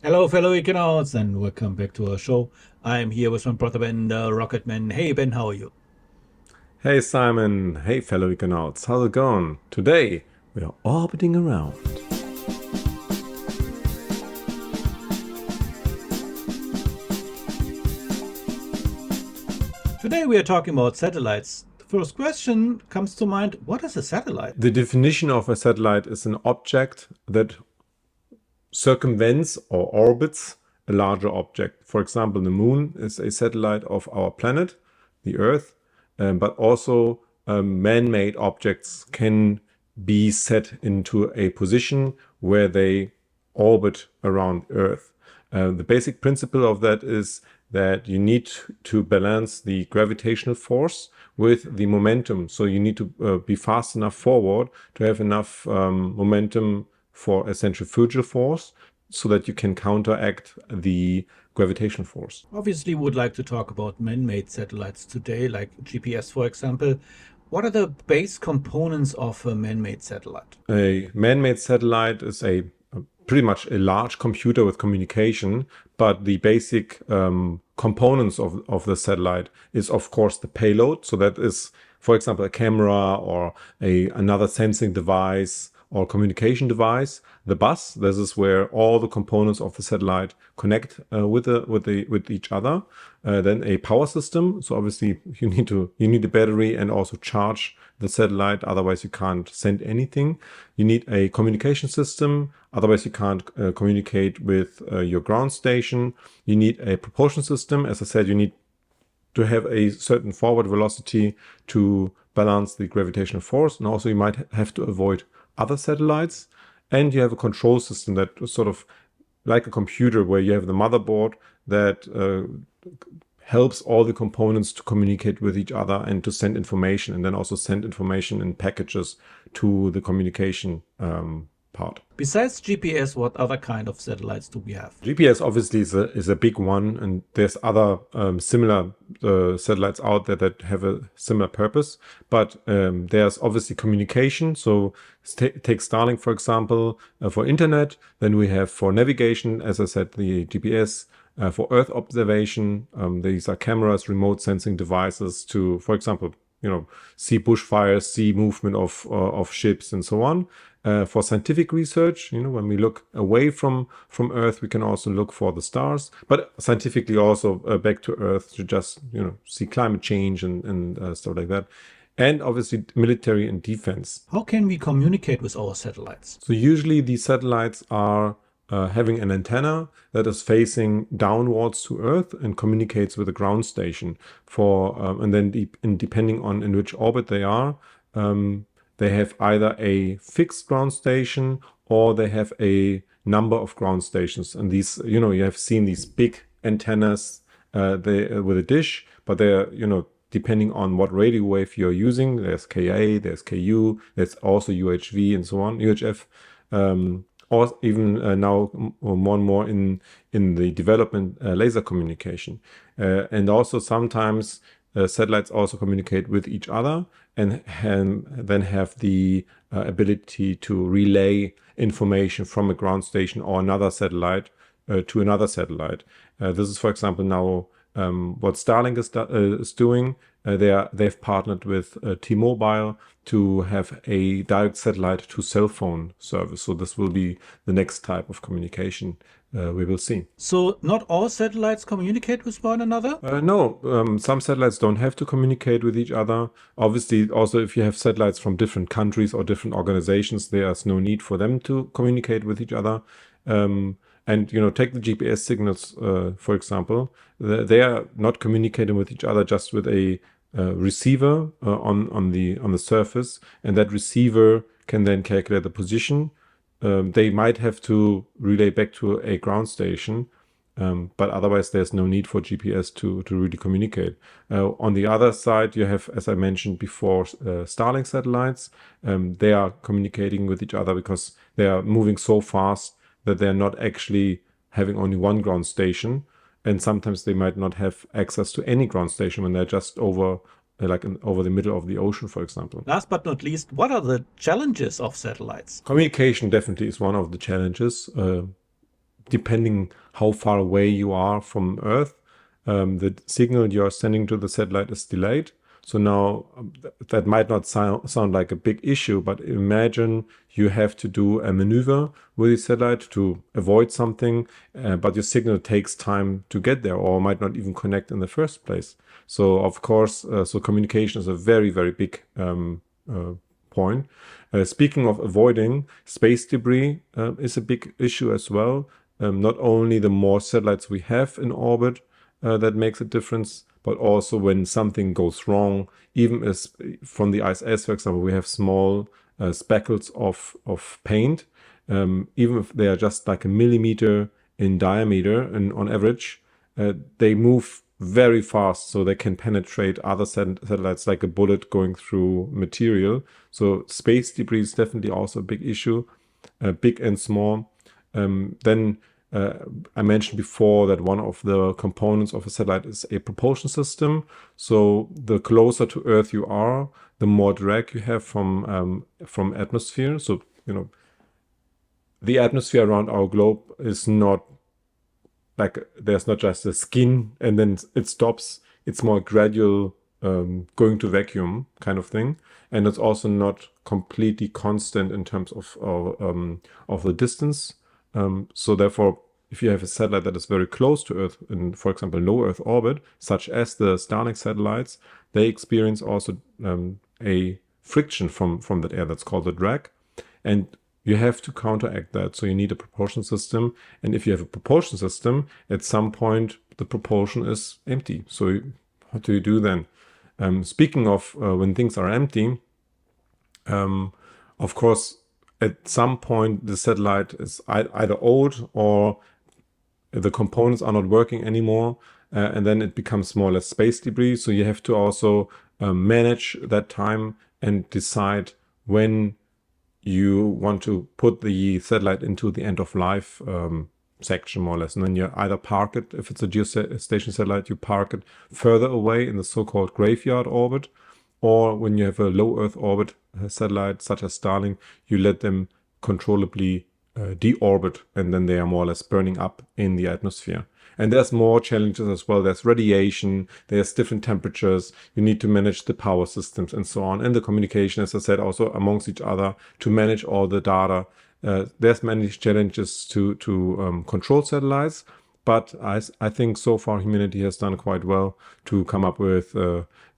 Hello, fellow Econauts, and welcome back to our show. I'm here with my brother Ben, the Rocketman. Hey, Ben, how are you? Hey Simon, hey fellow Econauts, how's it going? Today we are orbiting around. Today we are talking about satellites. The first question comes to mind: what is a satellite? The definition of a satellite is an object that circumvents or orbits a larger object. For example, the moon is a satellite of our planet, the Earth, but also man-made objects can be set into a position where they orbit around Earth. The basic principle of that is that you need to balance the gravitational force with the momentum. So you need to be fast enough forward to have enough momentum for a centrifugal force so that you can counteract the gravitational force. Obviously, we would like to talk about man-made satellites today, like GPS, for example. What are the base components of a man-made satellite? A man-made satellite is a pretty much a large computer with communication, but the basic components of the satellite is of course the payload. So that is, for example, a camera or another sensing device or communication device. The bus, this is where all the components of the satellite connect with each other. Then a power system. So obviously you need a battery and also charge the satellite. Otherwise you can't send anything. You need a communication system. Otherwise you can't communicate with your ground station. You need a propulsion system. As I said, you need to have a certain forward velocity to balance the gravitational force. And also you might have to avoid other satellites. And you have a control system that is sort of like a computer where you have the motherboard that helps all the components to communicate with each other and to send information, and then also send information in packages to the communication part. Besides GPS, what other kind of satellites do we have? GPS obviously is a big one, and there's other similar satellites out there that have a similar purpose. But there's obviously communication. So take Starlink, for example, for internet. Then we have for navigation, as I said, the GPS. For Earth observation, these are cameras, remote sensing devices to, for example, see bushfires, see movement of ships, and so on. For scientific research, when we look away from Earth, we can also look for the stars, but scientifically also back to Earth to just see climate change and stuff like that. And obviously military and defense. How can we communicate with our satellites? So usually these satellites are having an antenna that is facing downwards to Earth and communicates with the ground station. And then depending on in which orbit they are, they have either a fixed ground station or they have a number of ground stations. And these, you have seen these big antennas with a dish, but they're, depending on what radio wave you're using. There's Ka, there's Ku, there's also UHV and so on, UHF. Or even now more and more in the development laser communication. And also sometimes satellites also communicate with each other and then have the ability to relay information from a ground station or another satellite to another satellite. This is, for example, now what Starlink is doing. They've partnered with T-Mobile to have a direct satellite to cell phone service. So this will be the next type of communication we will see. So, not all satellites communicate with one another? No, some satellites don't have to communicate with each other. Obviously, also if you have satellites from different countries or different organizations, there's no need for them to communicate with each other. And take the GPS signals, for example. They are not communicating with each other, just with a receiver on the surface, and that receiver can then calculate the position. They might have to relay back to a ground station, but otherwise there's no need for GPS to really communicate. On the other side, you have, as I mentioned before, Starlink satellites. They are communicating with each other because they are moving so fast that they're not actually having only one ground station. And sometimes they might not have access to any ground station when they're just over the middle of the ocean, for example. Last but not least, what are the challenges of satellites? Communication definitely is one of the challenges. depending how far away you are from Earth, the signal you're sending to the satellite is delayed. So now that might not sound like a big issue, but imagine you have to do a maneuver with the satellite to avoid something, but your signal takes time to get there or might not even connect in the first place. So of course, so communication is a very, very big point. Speaking of avoiding, space debris is a big issue as well. Not only the more satellites we have in orbit that makes a difference, but also when something goes wrong, even as from the ISS, for example, we have small speckles of paint, even if they are just like a millimeter in diameter and on average, they move very fast, so they can penetrate other satellites like a bullet going through material. So space debris is definitely also a big issue, big and small. Then I mentioned before that one of the components of a satellite is a propulsion system. So the closer to Earth you are, the more drag you have from atmosphere. So the atmosphere around our globe is not like there's not just a skin and then it stops. It's more gradual going to vacuum kind of thing, and it's also not completely constant in terms of the distance. So therefore, if you have a satellite that is very close to Earth in, for example, low Earth orbit, such as the Starlink satellites, they experience also a friction from that air that's called the drag. And you have to counteract that. So you need a propulsion system. And if you have a propulsion system, at some point, the propulsion is empty. So what do you do then? Speaking of when things are empty, of course, at some point, the satellite is either old or the components are not working anymore, and then it becomes more or less space debris. So you have to also manage that time and decide when you want to put the satellite into the end of life section, more or less. And then you either park it, if it's a geostation satellite, you park it further away in the so-called graveyard orbit. Or when you have a low Earth orbit satellite, such as Starlink, you let them controllably deorbit, and then they are more or less burning up in the atmosphere. And there's more challenges as well. There's radiation, there's different temperatures. You need to manage the power systems and so on. And the communication, as I said, also amongst each other to manage all the data. There's many challenges to control satellites. But I think so far humanity has done quite well to come up with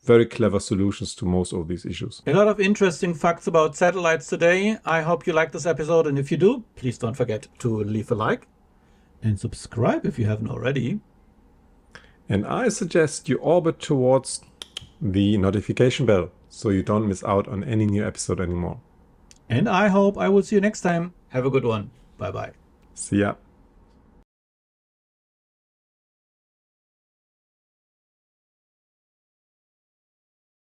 very clever solutions to most of these issues. A lot of interesting facts about satellites today. I hope you like this episode, and if you do, please don't forget to leave a like and subscribe if you haven't already. And I suggest you orbit towards the notification bell so you don't miss out on any new episode anymore. And I hope I will see you next time. Have a good one. Bye-bye. See ya.